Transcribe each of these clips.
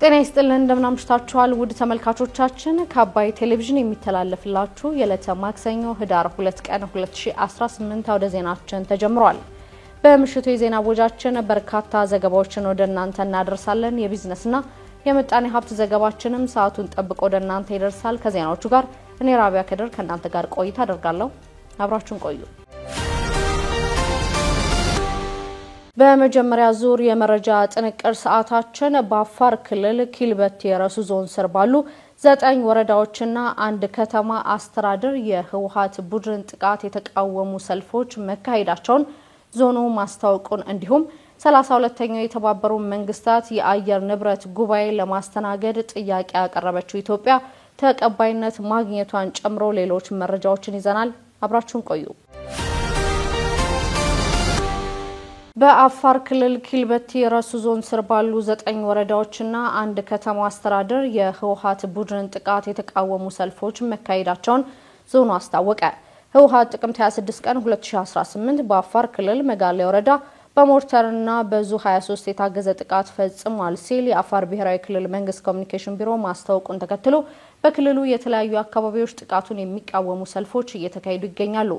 ጤና ይስጥልን እንደምን አምሽታችኋል ውድ ተመልካቾቻችን ከአባይ ቴሌቪዥን የሚተላለፍላችሁ የዕለተ ማክሰኞ ህዳር 2 ቀን 2018 አውደ ዜናችን ተጀምሯል። በምሽቱ የዜና ቦጃችን በርካታ ዘገባዎችን ወደ እናንተ እናደርሳለን። የቢዝነስና የምጣኔ ሀብት ዘገባችንም ሰዓቱን ጠብቆ ወደ እናንተ ይደርሳል። ከዜናዎቹ ጋር እኔ ራቢያ ከድር ከእናንተ ጋር ቆይታ አደርጋለሁ። አብራችሁን ቆዩ። በመጀመሪያ ዙር የመረጃ ጥንቅር ሰዓታችን በአፋር ክልል ኪልበቲ የረሱ ዞን ስር ባሉ 9 ወረዳዎችና አንድ ከተማ አስተዳደር የህወሓት ቡድን ጥቃት የተቃወሙ ሰልፎች መካሄዳቸውን ዞኑ ማስታወቁን እንዲሁም 32ኛው የተባበሩት መንግስታት የአየር ንብረት ጉባኤ ለማስተናገድ ጥያቄ ያቀረበችው ኢትዮጵያ ተቀባይነት ማግኘቷን ጨምሮ ሌሎች መረጃዎችን ይዘናል። አብራችሁን ቆዩ። በአፋር ክልል ኪልበቲ የረሱ ዞን ስር ባሉ 9 ወረዳዎችና አንድ ከተማ አስተዳደር የህወሓት ቡድን ጥቃት የተቃወሙ ሰልፎች መካሄዳቸውን ዞኑ አስታወቀ። ህወሓት ጥቅምት 26 ቀን 2018 በአፋር ክልል መጋሌ ወረዳ በሞርተርና በዙ 23 የታገዘ ጥቃት ፈጽሟል ሲል የአፋር ብሔራዊ ክልል መንግስት ኮሚኒኬሽን ቢሮ ማስታወቁን ተከትሎ በክልሉ የተለያዩ አካባቢዎች ጥቃቱን የሚቃወሙ ሰልፎች እየተካሄዱ ይገኛሉ።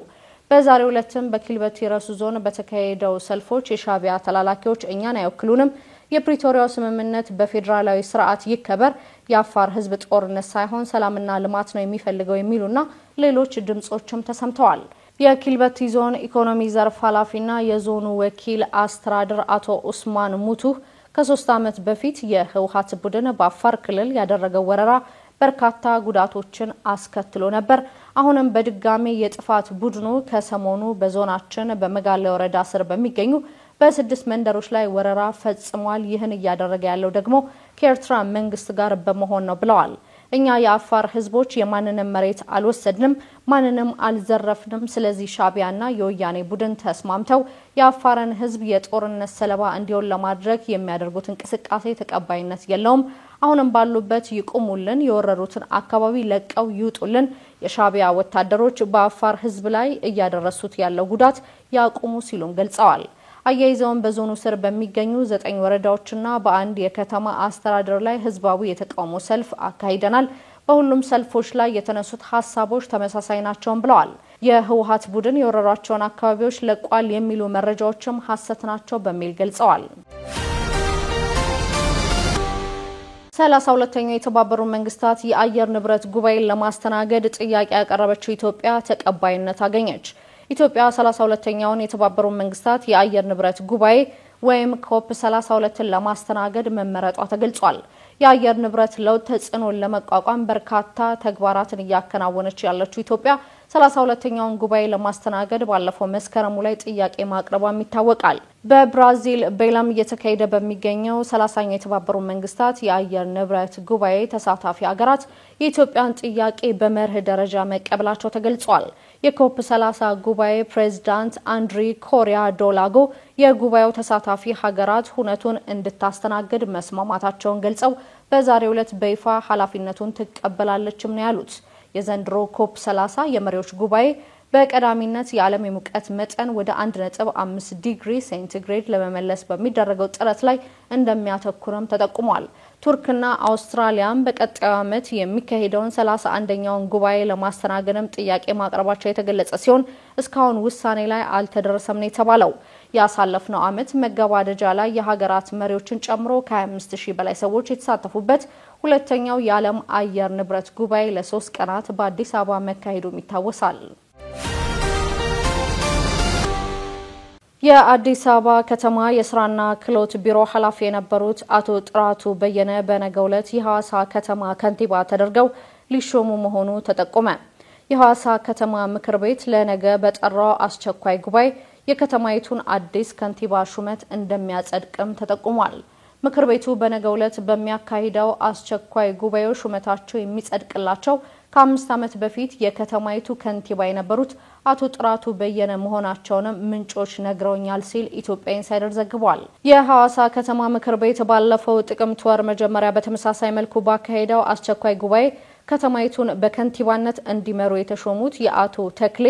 በዛሬው ዕለትም በኪልበቲ የረሱ ዞን በተካሄደው ሰልፎች የሻቢያ ተላላኪዎች እኛን አይወክሉንም፣ የፕሪቶሪያው ስምምነት በፌደራላዊ ስርዓት ይከበር፣ የአፋር ህዝብ ጦርነት ሳይሆን ሰላምና ልማት ነው የሚፈልገው የሚሉና ሌሎች ድምጾችም ተሰምተዋል። የኪልበቲ ዞን ኢኮኖሚ ዘርፍ ኃላፊና የዞኑ ወኪል አስተዳደር አቶ ኡስማን ሙቱ ከ3 ዓመት በፊት የህወሓት ቡድን በአፋር ክልል ያደረገው ወረራ በርካታ ጉዳቶችን አስከትሎ ነበር። አሁንም በድጋሚ የጥፋት ቡድኑ ከሰሞኑ በዞናችን በመጋሌ ወረዳ ስር በሚገኙ በ6 መንደሮች ላይ ወረራ ፈጽሟል። ይህን እያደረገ ያለው ደግሞ ከኤርትራ መንግስት ጋር በመሆን ነው ብለዋል። እኛ የአፋር ህዝቦች የማንንም መሬት አልወሰድንም፣ ማንንም አልዘረፍንም። ስለዚህ ሻቢያና የወያኔ ቡድን ተስማምተው የአፋርን ህዝብ የጦርነት ሰለባ እንዲሆን ለማድረግ የሚያደርጉት እንቅስቃሴ ተቀባይነት የለውም። አሁንም ባሉበት ይቁሙልን፣ የወረሩትን አካባቢ ለቀው ይውጡልን፣ የሻቢያ ወታደሮች በአፋር ህዝብ ላይ እያደረሱት ያለው ጉዳት ያቁሙ ሲሉም ገልጸዋል። አያይዘውን በዞኑ ስር በሚገኙ 9 ወረዳዎችና በአንድ የከተማ አስተዳደር ላይ ህዝባዊ የተቃውሞ ሰልፍ አካሂደናል። በሁሉም ሰልፎች ላይ የተነሱት ሐሳቦች ተመሳሳይ ናቸው ብለዋል። የህወሓት ቡድን የወረሯቸውን አካባቢዎች ለቋል የሚሉ መረጃዎችም ሐሰት ናቸው በሚል ገልጸዋል። 32ኛው የተባበሩት መንግስታት የአየር ንብረት ጉባኤን ለማስተናገድ ጥያቄ ያቀረበችው ኢትዮጵያ ተቀባይነት አገኘች። ኢትዮጵያ 32ኛውን የተባበሩት መንግስታት የአየር ንብረት ጉባኤ ወይም ኮፕ 32ን ለማስተናገድ መመረጧ ተገልጿል። የአየር ንብረት ለውጥ ተጽዕኖን ለመቋቋም በርካታ ተግባራትን እያከናወነች ያለችው ኢትዮጵያ 32ኛውን ጉባኤ ለማስተናገድ ባለፈው መስከረም ላይ ጥያቄ ማቅረቧም ይታወቃል። በብራዚል ቤለም እየተካሄደ በሚገኘው 30ኛው የተባበሩት መንግስታት የአየር ንብረት ጉባኤ ተሳታፊ ሀገራት የኢትዮጵያን ጥያቄ በመርህ ደረጃ መቀበላቸው ተገልጿል። የኮፕ 30 ጉባኤ ፕሬዝዳንት አንድሪ ኮሪያ ዶላጎ የጉባኤው ተሳታፊ ሀገራት ሁነቱን እንድታስተናግድ መስማማታቸውን ገልጸው በዛሬው ዕለት በይፋ ኃላፊነቱን ትቀበላለችም ነው ያሉት። የዘንድሮ ኮፕ 30 የመሪዎች ጉባኤ በቀዳሚነት የዓለም የሙቀት መጠን ወደ 1.5 ዲግሪ ሴንቲግሬድ ለመመለስ በሚደረገው ጥረት ላይ እንደሚያተኩርም ተጠቁሟል። ቱርክና አውስትራሊያም በቀጣዩ ዓመት የሚካሄደውን 31ኛውን ጉባኤ ለማስተናገድም ጥያቄ ማቅረባቸው የተገለጸ ሲሆን እስካሁን ውሳኔ ላይ አልተደረሰም ነው የተባለው። ያሳለፍነው ዓመት መገባደጃ ላይ የሀገራት መሪዎችን ጨምሮ ከ25000 በላይ ሰዎች የተሳተፉበት ሁለተኛው የዓለም አየር ንብረት ጉባኤ ለ3 ቀናት በአዲስ አበባ መካሄዱም ይታወሳል። የአዲስ አበባ ከተማ የስራና ክህሎት ቢሮ ኃላፊ የነበሩት አቶ ጥራቱ በየነ በነገው ዕለት የሐዋሳ ከተማ ከንቲባ ተደርገው ሊሾሙ መሆኑ ተጠቆመ። የሐዋሳ ከተማ ምክር ቤት ለነገ በጠራው አስቸኳይ ጉባኤ የከተማይቱን አዲስ ከንቲባ ሹመት እንደሚያጸድቅም ተጠቁሟል። ምክር ቤቱ በነገው ዕለት በሚያካሂደው አስቸኳይ ጉባኤው ሹመታቸው የሚጸድቅላቸው ከ5 ዓመት በፊት የከተማይቱ ከንቲባ የነበሩት አቶ ጥራቱ በየነ መሆናቸውን ምንጮች ነግረውኛል ሲል ኢትዮጵያ ኢንሳይደር ዘግቧል። የሐዋሳ ከተማ ምክር ቤት ባለፈው ጥቅምት ወር መጀመሪያ በተመሳሳይ መልኩ ባካሄደው አስቸኳይ ጉባኤ ከተማይቱን በከንቲባነት እንዲመሩ የተሾሙት የአቶ ተክሌ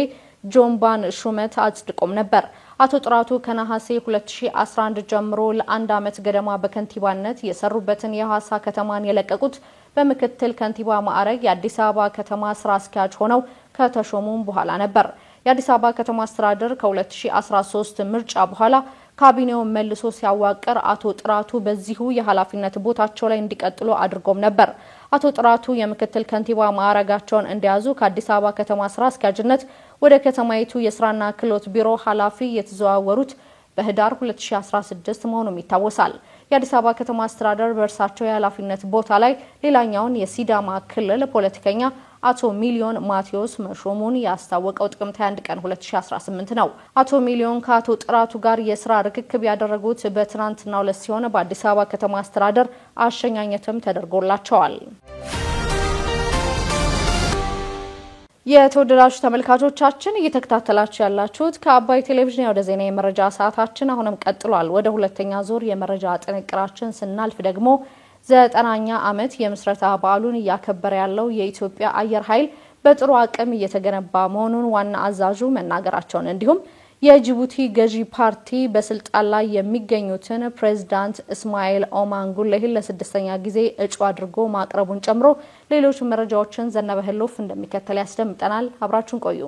ጆምባን ሹመት አጽድቆም ነበር። አቶ ጥራቱ ከነሐሴ 2011 ጀምሮ ለአንድ ዓመት ገደማ በከንቲባነት የሰሩበትን የሐዋሳ ከተማን የለቀቁት በምክትል ከንቲባ ማዕረግ የአዲስ አበባ ከተማ ስራ አስኪያጅ ሆነው ከተሾሙም በኋላ ነበር። የአዲስ አበባ ከተማ አስተዳደር ከ2013 ምርጫ በኋላ ካቢኔውን መልሶ ሲያዋቅር አቶ ጥራቱ በዚሁ የኃላፊነት ቦታቸው ላይ እንዲቀጥሉ አድርጎም ነበር። አቶ ጥራቱ የምክትል ከንቲባ ማዕረጋቸውን እንደያዙ ከአዲስ አበባ ከተማ ስራ አስኪያጅነት ወደ ከተማይቱ የስራና ክህሎት ቢሮ ኃላፊ የተዘዋወሩት በህዳር 2016 መሆኑም ይታወሳል። የአዲስ አበባ ከተማ አስተዳደር በእርሳቸው የኃላፊነት ቦታ ላይ ሌላኛውን የሲዳማ ክልል ፖለቲከኛ አቶ ሚሊዮን ማቴዎስ መሾሙን ያስታወቀው ጥቅምት 21 ቀን 2018 ነው። አቶ ሚሊዮን ከአቶ ጥራቱ ጋር የስራ ርክክብ ያደረጉት በትናንትናው ዕለት ሲሆን በአዲስ አበባ ከተማ አስተዳደር አሸኛኘትም ተደርጎላቸዋል። የተወደዳችሁ ተመልካቾቻችን እየተከታተላችሁ ያላችሁት ከአባይ ቴሌቪዥን ወደ ዜና የመረጃ ሰዓታችን አሁንም ቀጥሏል። ወደ ሁለተኛ ዙር የመረጃ ጥንቅራችን ስናልፍ ደግሞ 9ኛ ዓመት የምስረታ በዓሉን እያከበረ ያለው የኢትዮጵያ አየር ኃይል በጥሩ አቅም እየተገነባ መሆኑን ዋና አዛዡ መናገራቸውን እንዲሁም የጅቡቲ ገዢ ፓርቲ በስልጣን ላይ የሚገኙትን ፕሬዝዳንት እስማኤል ኦማር ጉሌህን ለስድስተኛ ጊዜ እጩ አድርጎ ማቅረቡን ጨምሮ ሌሎች መረጃዎችን ዘነበህሎፍ እንደሚከተል ያስደምጠናል። አብራችሁን ቆዩ።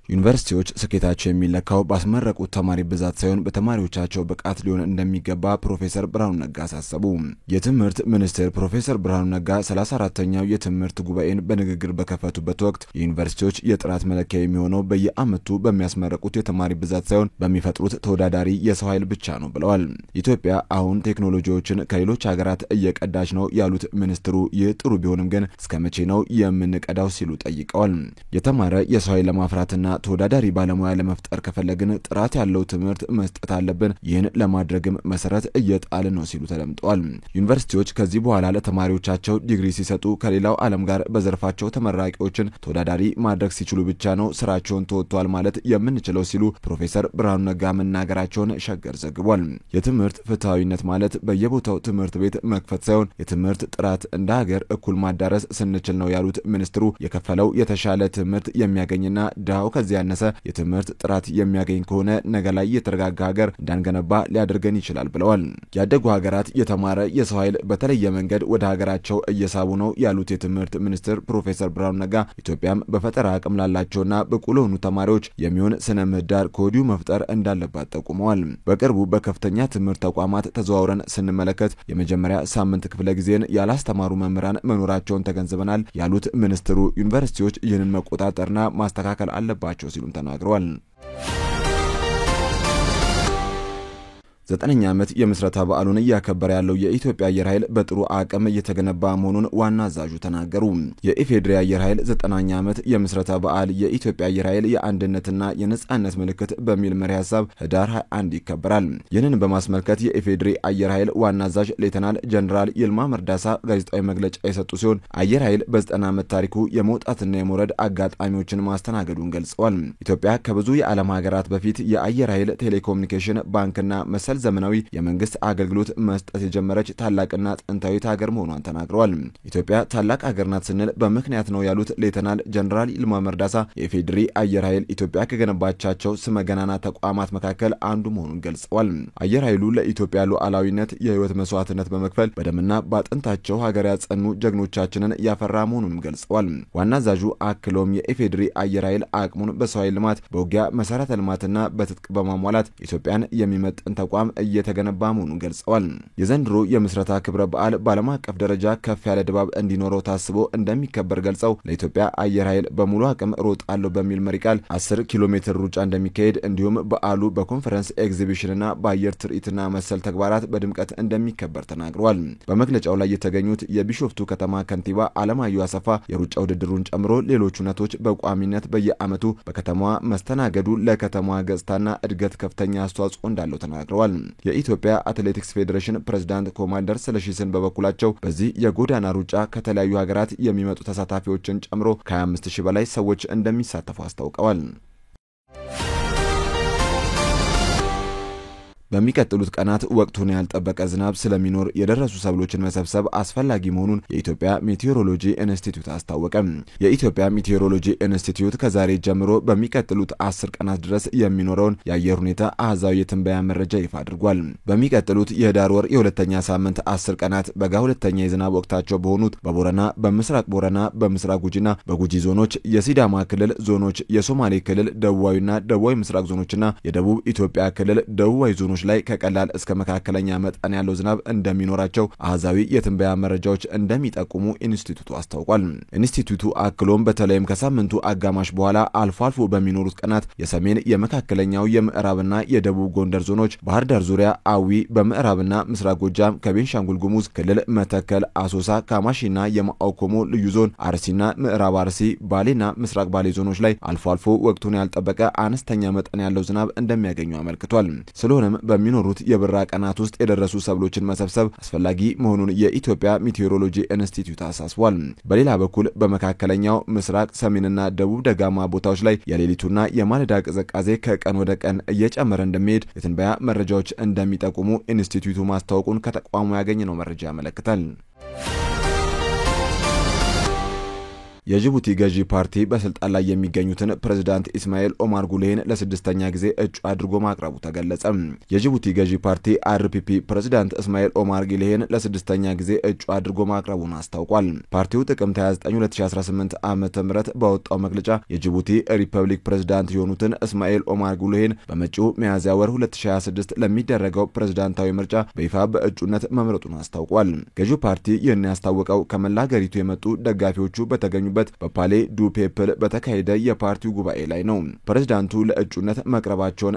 ዩኒቨርሲቲዎች ስኬታቸው የሚለካው ባስመረቁት ተማሪ ብዛት ሳይሆን በተማሪዎቻቸው ብቃት ሊሆን እንደሚገባ ፕሮፌሰር ብርሃኑ ነጋ አሳሰቡ። የትምህርት ሚኒስትር ፕሮፌሰር ብርሃኑ ነጋ 34ኛው የትምህርት ጉባኤን በንግግር በከፈቱበት ወቅት ዩኒቨርሲቲዎች የጥራት መለኪያ የሚሆነው በየዓመቱ በሚያስመረቁት የተማሪ ብዛት ሳይሆን በሚፈጥሩት ተወዳዳሪ የሰው ኃይል ብቻ ነው ብለዋል። ኢትዮጵያ አሁን ቴክኖሎጂዎችን ከሌሎች ሀገራት እየቀዳች ነው ያሉት ሚኒስትሩ ይህ ጥሩ ቢሆንም ግን እስከመቼ ነው የምንቀዳው ሲሉ ጠይቀዋል። የተማረ የሰው ኃይል ለማፍራትና ተወዳዳሪ ባለሙያ ለመፍጠር ከፈለግን ጥራት ያለው ትምህርት መስጠት አለብን። ይህን ለማድረግም መሰረት እየጣልን ነው ሲሉ ተደምጠዋል። ዩኒቨርሲቲዎች ከዚህ በኋላ ለተማሪዎቻቸው ዲግሪ ሲሰጡ ከሌላው ዓለም ጋር በዘርፋቸው ተመራቂዎችን ተወዳዳሪ ማድረግ ሲችሉ ብቻ ነው ስራቸውን ተወጥቷል ማለት የምንችለው ሲሉ ፕሮፌሰር ብርሃኑ ነጋ መናገራቸውን ሸገር ዘግቧል። የትምህርት ፍትሃዊነት ማለት በየቦታው ትምህርት ቤት መክፈት ሳይሆን የትምህርት ጥራት እንደ ሀገር እኩል ማዳረስ ስንችል ነው ያሉት ሚኒስትሩ የከፈለው የተሻለ ትምህርት የሚያገኝና ዳው ያነሰ የትምህርት ጥራት የሚያገኝ ከሆነ ነገ ላይ የተረጋጋ ሀገር እንዳንገነባ ሊያደርገን ይችላል ብለዋል። ያደጉ ሀገራት የተማረ የሰው ኃይል በተለየ መንገድ ወደ ሀገራቸው እየሳቡ ነው ያሉት የትምህርት ሚኒስትር ፕሮፌሰር ብርሃኑ ነጋ ኢትዮጵያም በፈጠራ አቅም ላላቸውና ብቁ ለሆኑ ተማሪዎች የሚሆን ስነ ምህዳር ከወዲሁ መፍጠር እንዳለባት ጠቁመዋል። በቅርቡ በከፍተኛ ትምህርት ተቋማት ተዘዋውረን ስንመለከት የመጀመሪያ ሳምንት ክፍለ ጊዜን ያላስተማሩ መምህራን መኖራቸውን ተገንዝበናል ያሉት ሚኒስትሩ ዩኒቨርሲቲዎች ይህንን መቆጣጠርና ማስተካከል አለባቸው ሲሉም ተናግረዋል። 9ኛ ዓመት የምስረታ በዓሉን እያከበረ ያለው የኢትዮጵያ አየር ኃይል በጥሩ አቅም እየተገነባ መሆኑን ዋና አዛዡ ተናገሩ። የኢፌድሪ አየር ኃይል 9ኛ ዓመት የምስረታ በዓል የኢትዮጵያ አየር ኃይል የአንድነትና የነጻነት ምልክት በሚል መሪ ሐሳብ ህዳር 21 ይከበራል። ይህንን በማስመልከት የኢፌድሪ አየር ኃይል ዋና አዛዥ ሌተናል ጀነራል ይልማ መርዳሳ ጋዜጣዊ መግለጫ የሰጡ ሲሆን አየር ኃይል በ90 ዓመት ታሪኩ የመውጣትና የመውረድ አጋጣሚዎችን ማስተናገዱን ገልጸዋል። ኢትዮጵያ ከብዙ የዓለም ሀገራት በፊት የአየር ኃይል ቴሌኮሙኒኬሽን ባንክና መሰል ዘመናዊ የመንግስት አገልግሎት መስጠት የጀመረች ታላቅና ጥንታዊት ሀገር መሆኗን ተናግረዋል። ኢትዮጵያ ታላቅ ሀገር ናት ስንል በምክንያት ነው ያሉት ሌተናል ጀነራል ይልማ መርዳሳ የፌድሪ አየር ኃይል ኢትዮጵያ ከገነባቻቸው ስመገናና ተቋማት መካከል አንዱ መሆኑን ገልጸዋል። አየር ኃይሉ ለኢትዮጵያ ሉዓላዊነት የህይወት መስዋዕትነት በመክፈል በደምና ባጥንታቸው ሀገር ያጸኑ ጀግኖቻችንን ያፈራ መሆኑን ገልጸዋል። ዋና አዛዡ አክሎም የፌድሪ አየር ኃይል አቅሙን በሰው ኃይል ልማት፣ በውጊያ መሰረተ ልማትና በትጥቅ በማሟላት ኢትዮጵያን የሚመጥን ተቋም እየተገነባ መሆኑን ገልጸዋል። የዘንድሮ የምስረታ ክብረ በዓል በዓለም አቀፍ ደረጃ ከፍ ያለ ድባብ እንዲኖረው ታስቦ እንደሚከበር ገልጸው ለኢትዮጵያ አየር ኃይል በሙሉ አቅም ሮጣለሁ በሚል መሪ ቃል 10 ኪሎ ሜትር ሩጫ እንደሚካሄድ እንዲሁም በዓሉ በኮንፈረንስ ኤግዚቢሽንና በአየር ትርኢትና መሰል ተግባራት በድምቀት እንደሚከበር ተናግረዋል። በመግለጫው ላይ የተገኙት የቢሾፍቱ ከተማ ከንቲባ አለማየሁ አሰፋ የሩጫ ውድድሩን ጨምሮ ሌሎች ሁነቶች በቋሚነት በየዓመቱ በከተማዋ መስተናገዱ ለከተማዋ ገጽታና እድገት ከፍተኛ አስተዋጽኦ እንዳለው ተናግረዋል። የኢትዮጵያ አትሌቲክስ ፌዴሬሽን ፕሬዝዳንት ኮማንደር ስለሺስን በበኩላቸው በዚህ የጎዳና ሩጫ ከተለያዩ ሀገራት የሚመጡ ተሳታፊዎችን ጨምሮ ከ25000 በላይ ሰዎች እንደሚሳተፉ አስታውቀዋል። በሚቀጥሉት ቀናት ወቅቱን ያልጠበቀ ዝናብ ስለሚኖር የደረሱ ሰብሎችን መሰብሰብ አስፈላጊ መሆኑን የኢትዮጵያ ሜቴዎሮሎጂ ኢንስቲትዩት አስታወቀ። የኢትዮጵያ ሜቴዎሮሎጂ ኢንስቲትዩት ከዛሬ ጀምሮ በሚቀጥሉት 10 ቀናት ድረስ የሚኖረውን የአየር ሁኔታ አሃዛዊ የትንበያ መረጃ ይፋ አድርጓል። በሚቀጥሉት የህዳር ወር የሁለተኛ ሳምንት 10 ቀናት በጋ ሁለተኛ የዝናብ ወቅታቸው በሆኑት በቦረና፣ በምስራቅ ቦረና፣ በምስራቅ ጉጂና በጉጂ ዞኖች፣ የሲዳማ ክልል ዞኖች፣ የሶማሌ ክልል ደቡባዊና ደቡባዊ ምስራቅ ዞኖችና የደቡብ ኢትዮጵያ ክልል ደቡባዊ ዞኖች ላይ ከቀላል እስከ መካከለኛ መጠን ያለው ዝናብ እንደሚኖራቸው አሃዛዊ የትንበያ መረጃዎች እንደሚጠቁሙ ኢንስቲትዩቱ አስታውቋል። ኢንስቲትዩቱ አክሎም በተለይም ከሳምንቱ አጋማሽ በኋላ አልፎ አልፎ በሚኖሩት ቀናት የሰሜን የመካከለኛው የምዕራብና የደቡብ ጎንደር ዞኖች፣ ባህር ዳር ዙሪያ፣ አዊ፣ በምዕራብና ምስራቅ ጎጃም ከቤንሻንጉል ጉሙዝ ክልል መተከል፣ አሶሳ፣ ካማሺና የማኦኮሞ ልዩ ዞን፣ አርሲና ምዕራብ አርሲ፣ ባሌና ምስራቅ ባሌ ዞኖች ላይ አልፎ አልፎ ወቅቱን ያልጠበቀ አነስተኛ መጠን ያለው ዝናብ እንደሚያገኙ አመልክቷል። ስለሆነም በሚኖሩት የብራ ቀናት ውስጥ የደረሱ ሰብሎችን መሰብሰብ አስፈላጊ መሆኑን የኢትዮጵያ ሜቴዎሮሎጂ ኢንስቲትዩት አሳስቧል። በሌላ በኩል በመካከለኛው ምስራቅ፣ ሰሜንና ደቡብ ደጋማ ቦታዎች ላይ የሌሊቱና የማለዳ ቅዝቃዜ ከቀን ወደ ቀን እየጨመረ እንደሚሄድ የትንበያ መረጃዎች እንደሚጠቁሙ ኢንስቲትዩቱ ማስታወቁን ከተቋሙ ያገኘነው መረጃ ያመለክታል። የጅቡቲ ገዢ ፓርቲ በስልጣን ላይ የሚገኙትን ፕሬዝዳንት ኢስማኤል ኦማር ጉሌህን ለስድስተኛ ጊዜ እጩ አድርጎ ማቅረቡ ተገለጸ። የጅቡቲ ገዢ ፓርቲ አርፒፒ ፕሬዝዳንት ኢስማኤል ኦማር ጉሌህን ለስድስተኛ ጊዜ እጩ አድርጎ ማቅረቡን አስታውቋል። ፓርቲው ጥቅምት 29 2018 ዓ.ም ባወጣው መግለጫ የጅቡቲ ሪፐብሊክ ፕሬዝዳንት የሆኑትን ኢስማኤል ኦማር ጉሌህን በመጪው ሚያዝያ ወር 2026 ለሚደረገው ፕሬዝዳንታዊ ምርጫ በይፋ በእጩነት መምረጡን አስታውቋል። ገዢው ፓርቲ ይህን ያስታወቀው ከመላ ሀገሪቱ የመጡ ደጋፊዎቹ በተገኙበት በፓሌ ዱ ፔፕል በተካሄደ የፓርቲው ጉባኤ ላይ ነው። ፕሬዝዳንቱ ለእጩነት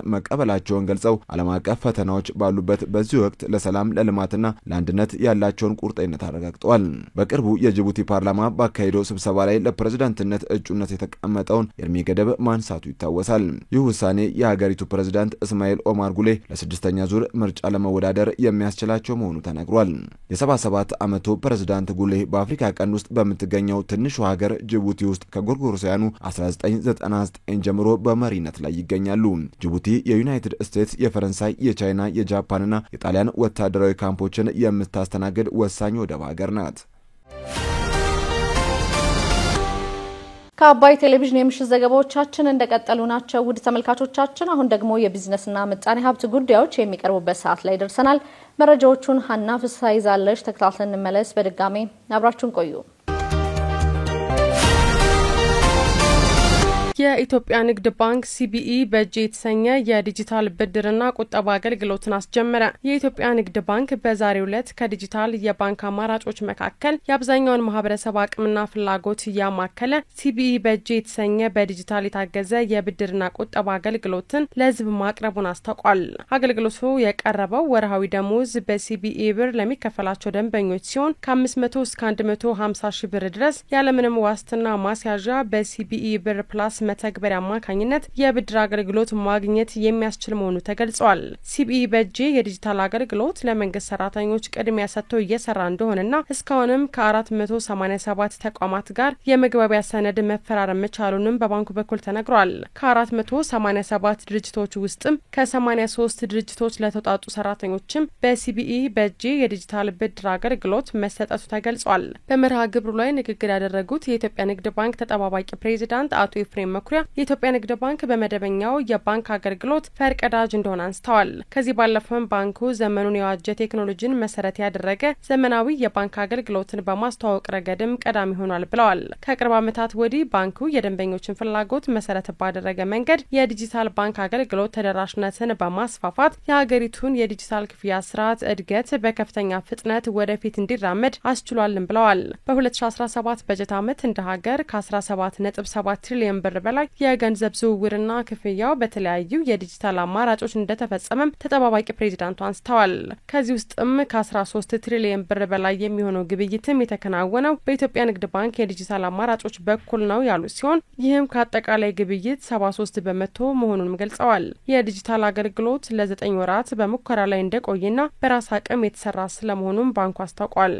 መቀበላቸውን ገልጸው ዓለም አቀፍ ፈተናዎች ባሉበት በዚህ ወቅት ለሰላም ለልማትና ለአንድነት ያላቸውን ቁርጠኝነት አረጋግጠዋል። በቅርቡ የጅቡቲ ፓርላማ ባካሄደው ስብሰባ ላይ ለፕሬዝዳንትነት እጩነት የተቀመጠውን የእድሜ ገደብ ማንሳቱ ይታወሳል። ይህ ውሳኔ የሀገሪቱ ፕሬዝዳንት ኢስማኤል ኦማር ጉሌህ ለስድስተኛ ዙር ምርጫ ለመወዳደር የሚያስችላቸው መሆኑ ተነግሯል። የ77 ዓመቱ ፕሬዝዳንት ጉሌህ በአፍሪካ ቀንድ ውስጥ በምትገኘው ትንሹ ሀገር ጅቡቲ ውስጥ ከጎርጎሮሳውያኑ 1999 ጀምሮ በመሪነት ላይ ይገኛሉ። ጅቡቲ የዩናይትድ ስቴትስ፣ የፈረንሳይ፣ የቻይና፣ የጃፓንና የጣሊያን ወታደራዊ ካምፖችን የምታስተናግድ ወሳኝ ወደብ ሀገር ናት። ከአባይ ቴሌቪዥን የምሽት ዘገባዎቻችን እንደቀጠሉ ናቸው። ውድ ተመልካቾቻችን፣ አሁን ደግሞ የቢዝነስና ምጣኔ ሀብት ጉዳዮች የሚቀርቡበት ሰዓት ላይ ደርሰናል። መረጃዎቹን ሀና ፍስሐ ይዛለች። ተከታትለን እንመለስ። በድጋሚ አብራችሁን ቆዩ። የኢትዮጵያ ንግድ ባንክ ሲቢኢ በእጅ የተሰኘ የዲጂታል ብድርና ቁጠባ አገልግሎትን አስጀመረ። የኢትዮጵያ ንግድ ባንክ በዛሬው ዕለት ከዲጂታል የባንክ አማራጮች መካከል የአብዛኛውን ማህበረሰብ አቅምና ፍላጎት ያማከለ ሲቢኢ በእጅ የተሰኘ በዲጂታል የታገዘ የብድርና ቁጠባ አገልግሎትን ለሕዝብ ማቅረቡን አስታውቋል። አገልግሎቱ የቀረበው ወርሃዊ ደሞዝ በሲቢኢ ብር ለሚከፈላቸው ደንበኞች ሲሆን ከ500 እስከ 150 ሺህ ብር ድረስ ያለምንም ዋስትና ማስያዣ በሲቢኢ ብር ፕላስ መተግበሪያ አማካኝነት የብድር አገልግሎት ማግኘት የሚያስችል መሆኑ ተገልጿል። ሲቢኢ በእጅ የዲጂታል አገልግሎት ለመንግስት ሰራተኞች ቅድሚያ ሰጥቶ እየሰራ እንደሆነና እስካሁንም ከ487 ተቋማት ጋር የመግባቢያ ሰነድ መፈራረም መቻሉንም በባንኩ በኩል ተነግሯል። ከ487 ድርጅቶች ውስጥም ከ83 ድርጅቶች ለተውጣጡ ሰራተኞችም በሲቢኢ በእጅ የዲጂታል ብድር አገልግሎት መሰጠቱ ተገልጿል። በመርሃ ግብሩ ላይ ንግግር ያደረጉት የኢትዮጵያ ንግድ ባንክ ተጠባባቂ ፕሬዚዳንት አቶ ኤፍሬም መኩሪያ የኢትዮጵያ ንግድ ባንክ በመደበኛው የባንክ አገልግሎት ፈርቀዳጅ እንደሆነ አንስተዋል። ከዚህ ባለፈም ባንኩ ዘመኑን የዋጀ ቴክኖሎጂን መሰረት ያደረገ ዘመናዊ የባንክ አገልግሎትን በማስተዋወቅ ረገድም ቀዳሚ ሆኗል ብለዋል። ከቅርብ ዓመታት ወዲህ ባንኩ የደንበኞችን ፍላጎት መሰረት ባደረገ መንገድ የዲጂታል ባንክ አገልግሎት ተደራሽነትን በማስፋፋት የሀገሪቱን የዲጂታል ክፍያ ስርዓት እድገት በከፍተኛ ፍጥነት ወደፊት እንዲራመድ አስችሏልም ብለዋል። በ2017 በጀት ዓመት እንደ ሀገር ከ17.7 ትሪሊዮን ብር በላይ የገንዘብ ዝውውርና ክፍያው በተለያዩ የዲጂታል አማራጮች እንደተፈጸመም ተጠባባቂ ፕሬዚዳንቱ አንስተዋል። ከዚህ ውስጥም ከ13 ትሪሊዮን ብር በላይ የሚሆነው ግብይትም የተከናወነው በኢትዮጵያ ንግድ ባንክ የዲጂታል አማራጮች በኩል ነው ያሉ ሲሆን ይህም ከአጠቃላይ ግብይት 73% መሆኑንም ገልጸዋል። የዲጂታል አገልግሎት ለ9 ወራት በሙከራ ላይ እንደቆየና በራስ አቅም የተሰራ ስለመሆኑም ባንኩ አስታውቋል።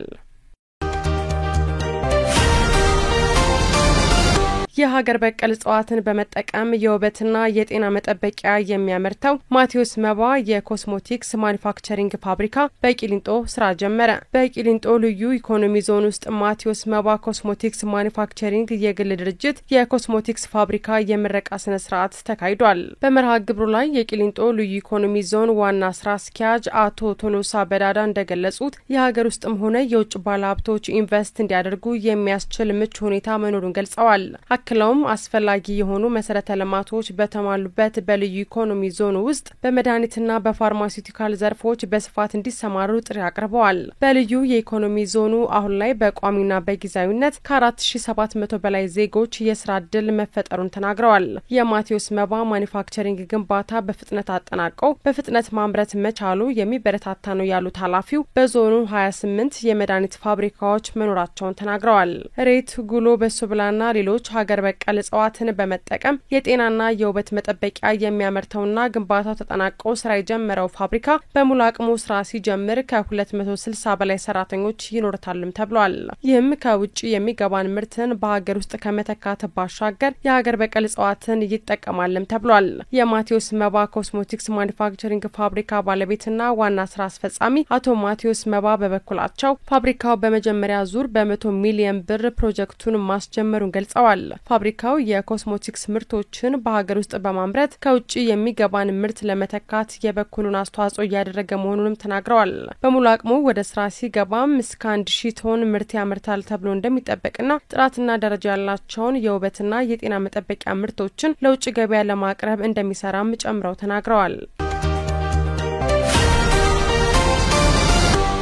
የሀገር በቀል እጽዋትን በመጠቀም የውበትና የጤና መጠበቂያ የሚያመርተው ማቴዎስ መባ የኮስሞቲክስ ማኒፋክቸሪንግ ፋብሪካ በቂሊንጦ ስራ ጀመረ። በቂሊንጦ ልዩ ኢኮኖሚ ዞን ውስጥ ማቴዎስ መባ ኮስሞቲክስ ማኒፋክቸሪንግ የግል ድርጅት የኮስሞቲክስ ፋብሪካ የምረቃ ስነ ስርዓት ተካሂዷል። በመርሃ ግብሩ ላይ የቂሊንጦ ልዩ ኢኮኖሚ ዞን ዋና ስራ አስኪያጅ አቶ ቶሎሳ በዳዳ እንደገለጹት የሀገር ውስጥም ሆነ የውጭ ባለሀብቶች ኢንቨስት እንዲያደርጉ የሚያስችል ምቹ ሁኔታ መኖሩን ገልጸዋል። አክለውም አስፈላጊ የሆኑ መሰረተ ልማቶች በተሟሉበት በልዩ ኢኮኖሚ ዞን ውስጥ በመድኃኒትና በፋርማሲውቲካል ዘርፎች በስፋት እንዲሰማሩ ጥሪ አቅርበዋል። በልዩ የኢኮኖሚ ዞኑ አሁን ላይ በቋሚና በጊዜያዊነት ከ4700 በላይ ዜጎች የስራ ዕድል መፈጠሩን ተናግረዋል። የማቴዎስ መባ ማኒፋክቸሪንግ ግንባታ በፍጥነት አጠናቀው በፍጥነት ማምረት መቻሉ የሚበረታታ ነው ያሉት ኃላፊው በዞኑ 28 የመድኃኒት ፋብሪካዎች መኖራቸውን ተናግረዋል። ሬት ጉሎ በሶብላና ሌሎች ሀገር በቀል እጽዋትን በመጠቀም የጤናና የውበት መጠበቂያ የሚያመርተውና ግንባታው ተጠናቆ ስራ የጀመረው ፋብሪካ በሙሉ አቅሙ ስራ ሲጀምር ከ260 በላይ ሰራተኞች ይኖርታልም ተብሏል። ይህም ከውጭ የሚገባን ምርትን በሀገር ውስጥ ከመተካት ባሻገር የሀገር በቀል እጽዋትን ይጠቀማልም ተብሏል። የማቴዎስ መባ ኮስሞቲክስ ማኒፋክቸሪንግ ፋብሪካ ባለቤትና ዋና ስራ አስፈጻሚ አቶ ማቴዎስ መባ በበኩላቸው ፋብሪካው በመጀመሪያ ዙር በ100 ሚሊዮን ብር ፕሮጀክቱን ማስጀመሩን ገልጸዋል። ፋብሪካው የኮስሞቲክስ ምርቶችን በሀገር ውስጥ በማምረት ከውጭ የሚገባን ምርት ለመተካት የበኩሉን አስተዋጽኦ እያደረገ መሆኑንም ተናግረዋል። በሙሉ አቅሙ ወደ ስራ ሲገባም እስከ 1000 ቶን ምርት ያመርታል ተብሎ እንደሚጠበቅና ጥራትና ደረጃ ያላቸውን የውበትና የጤና መጠበቂያ ምርቶችን ለውጭ ገበያ ለማቅረብ እንደሚሰራም ጨምረው ተናግረዋል።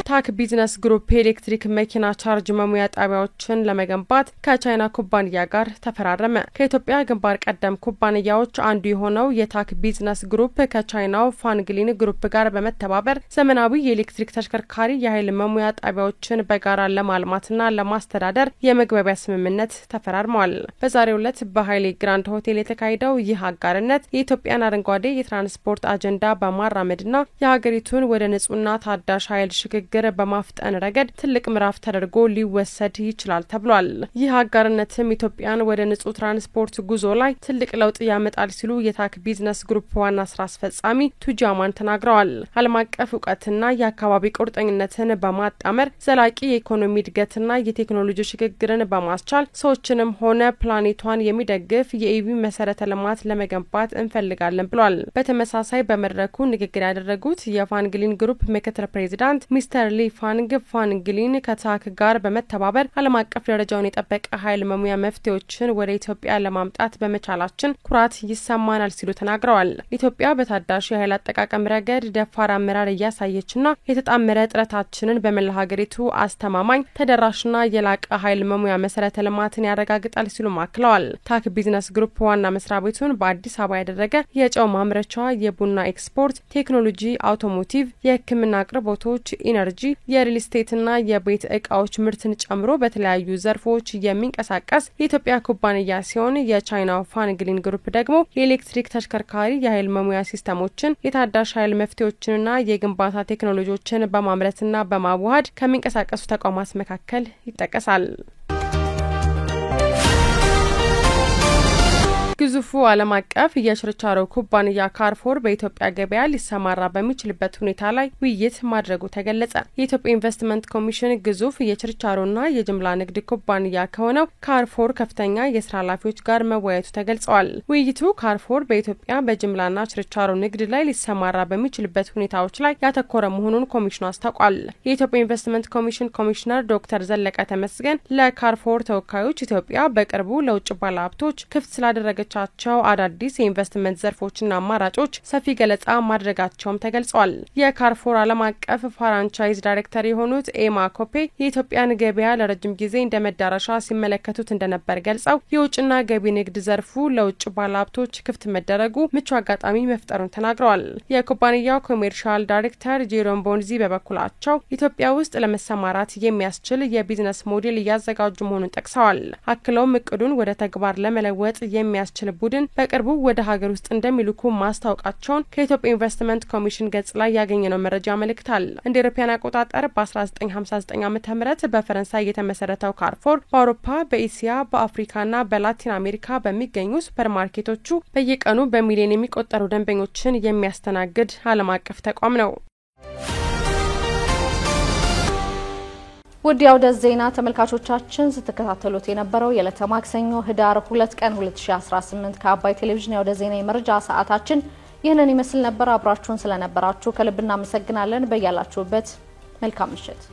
ታክ ቢዝነስ ግሩፕ ኤሌክትሪክ መኪና ቻርጅ መሙያ ጣቢያዎችን ለመገንባት ከቻይና ኩባንያ ጋር ተፈራረመ። ከኢትዮጵያ ግንባር ቀደም ኩባንያዎች አንዱ የሆነው የታክ ቢዝነስ ግሩፕ ከቻይናው ፋንግሊን ግሩፕ ጋር በመተባበር ዘመናዊ የኤሌክትሪክ ተሽከርካሪ የኃይል መሙያ ጣቢያዎችን በጋራ ለማልማትና ለማስተዳደር የመግባቢያ ስምምነት ተፈራርመዋል። በዛሬው ዕለት በኃይሌ ግራንድ ሆቴል የተካሄደው ይህ አጋርነት የኢትዮጵያን አረንጓዴ የትራንስፖርት አጀንዳ በማራመድና የሀገሪቱን ወደ ንጹህና ታዳሽ ኃይል ሽግግር በማፍጠን ረገድ ትልቅ ምዕራፍ ተደርጎ ሊወሰድ ይችላል ተብሏል። ይህ አጋርነትም ኢትዮጵያን ወደ ንጹህ ትራንስፖርት ጉዞ ላይ ትልቅ ለውጥ ያመጣል ሲሉ የታክ ቢዝነስ ግሩፕ ዋና ስራ አስፈጻሚ ቱጃማን ተናግረዋል። ዓለም አቀፍ እውቀትና የአካባቢ ቁርጠኝነትን በማጣመር ዘላቂ የኢኮኖሚ እድገትና የቴክኖሎጂ ሽግግርን በማስቻል ሰዎችንም ሆነ ፕላኔቷን የሚደግፍ የኢቪ መሰረተ ልማት ለመገንባት እንፈልጋለን ብሏል። በተመሳሳይ በመድረኩ ንግግር ያደረጉት የፋንግሊን ግሩፕ ምክትል ፕሬዚዳንት ሚስተር ፋንግሊን ከታክ ጋር በመተባበር ዓለም አቀፍ ደረጃውን የጠበቀ ኃይል መሙያ መፍትሄዎችን ወደ ኢትዮጵያ ለማምጣት በመቻላችን ኩራት ይሰማናል ሲሉ ተናግረዋል። ኢትዮጵያ በታዳሽ የኃይል አጠቃቀም ረገድ ደፋር አመራር እያሳየችና የተጣመረ ጥረታችንን በመላ ሀገሪቱ አስተማማኝ ተደራሽና የላቀ ኃይል መሙያ መሰረተ ልማትን ያረጋግጣል ሲሉ አክለዋል። ታክ ቢዝነስ ግሩፕ ዋና መስሪያ ቤቱን በአዲስ አበባ ያደረገ የጨው ማምረቻ፣ የቡና ኤክስፖርት፣ ቴክኖሎጂ፣ አውቶሞቲቭ፣ የሕክምና አቅርቦቶች፣ ኢነርጂ፣ የሪል ስቴትና የቤት እቃዎች ምርትን ጨምሮ በተለያዩ ዘርፎች የሚንቀሳቀስ የኢትዮጵያ ኩባንያ ሲሆን የቻይናው ፋንግሊን ግሩፕ ደግሞ የኤሌክትሪክ ተሽከርካሪ የኃይል መሙያ ሲስተሞችን፣ የታዳሽ ኃይል መፍትሄዎችንና የግንባታ ቴክኖሎጂዎችን በማምረትና በማዋሃድ ከሚንቀሳቀሱ ተቋማት መካከል ይጠቀሳል። ግዙፉ ዓለም አቀፍ የችርቻሮ ኩባንያ ካርፎር በኢትዮጵያ ገበያ ሊሰማራ በሚችልበት ሁኔታ ላይ ውይይት ማድረጉ ተገለጸ። የኢትዮጵያ ኢንቨስትመንት ኮሚሽን ግዙፍ የችርቻሮና የጅምላ ንግድ ኩባንያ ከሆነው ካርፎር ከፍተኛ የስራ ኃላፊዎች ጋር መወያየቱ ተገልጸዋል። ውይይቱ ካርፎር በኢትዮጵያ በጅምላና ችርቻሮ ንግድ ላይ ሊሰማራ በሚችልበት ሁኔታዎች ላይ ያተኮረ መሆኑን ኮሚሽኑ አስታውቋል። የኢትዮጵያ ኢንቨስትመንት ኮሚሽን ኮሚሽነር ዶክተር ዘለቀ ተመስገን ለካርፎር ተወካዮች ኢትዮጵያ በቅርቡ ለውጭ ባለሀብቶች ክፍት ስላደረገች ቻቸው አዳዲስ የኢንቨስትመንት ዘርፎችና አማራጮች ሰፊ ገለጻ ማድረጋቸውም ተገልጿል። የካርፎር ዓለም አቀፍ ፍራንቻይዝ ዳይሬክተር የሆኑት ኤማ ኮፔ የኢትዮጵያን ገበያ ለረጅም ጊዜ እንደ መዳረሻ ሲመለከቱት እንደነበር ገልጸው የውጭና ገቢ ንግድ ዘርፉ ለውጭ ባለሀብቶች ክፍት መደረጉ ምቹ አጋጣሚ መፍጠሩን ተናግረዋል። የኩባንያው ኮሜርሻል ዳይሬክተር ጄሮም ቦንዚ በበኩላቸው ኢትዮጵያ ውስጥ ለመሰማራት የሚያስችል የቢዝነስ ሞዴል እያዘጋጁ መሆኑን ጠቅሰዋል። አክለውም እቅዱን ወደ ተግባር ለመለወጥ የሚያስ የሚያስችል ቡድን በቅርቡ ወደ ሀገር ውስጥ እንደሚልኩ ማስታወቃቸውን ከኢትዮጵያ ኢንቨስትመንት ኮሚሽን ገጽ ላይ ያገኘነው መረጃ ያመለክታል። እንደ አውሮፓውያን አቆጣጠር በ1959 ዓ.ም በፈረንሳይ የተመሰረተው ካርፎር በአውሮፓ፣ በኤሲያ፣ በአፍሪካና በላቲን አሜሪካ በሚገኙ ሱፐርማርኬቶቹ በየቀኑ በሚሊዮን የሚቆጠሩ ደንበኞችን የሚያስተናግድ ዓለም አቀፍ ተቋም ነው። ውድ የአውደ ዜና ተመልካቾቻችን ስትከታተሉት የነበረው የዕለተ ማክሰኞ ህዳር 2 ቀን 2018 ከአባይ ቴሌቪዥን የአውደ ዜና የመረጃ ሰዓታችን ይህንን ይመስል ነበር። አብራችሁን ስለነበራችሁ ከልብ እናመሰግናለን። በያላችሁበት መልካም ምሽት።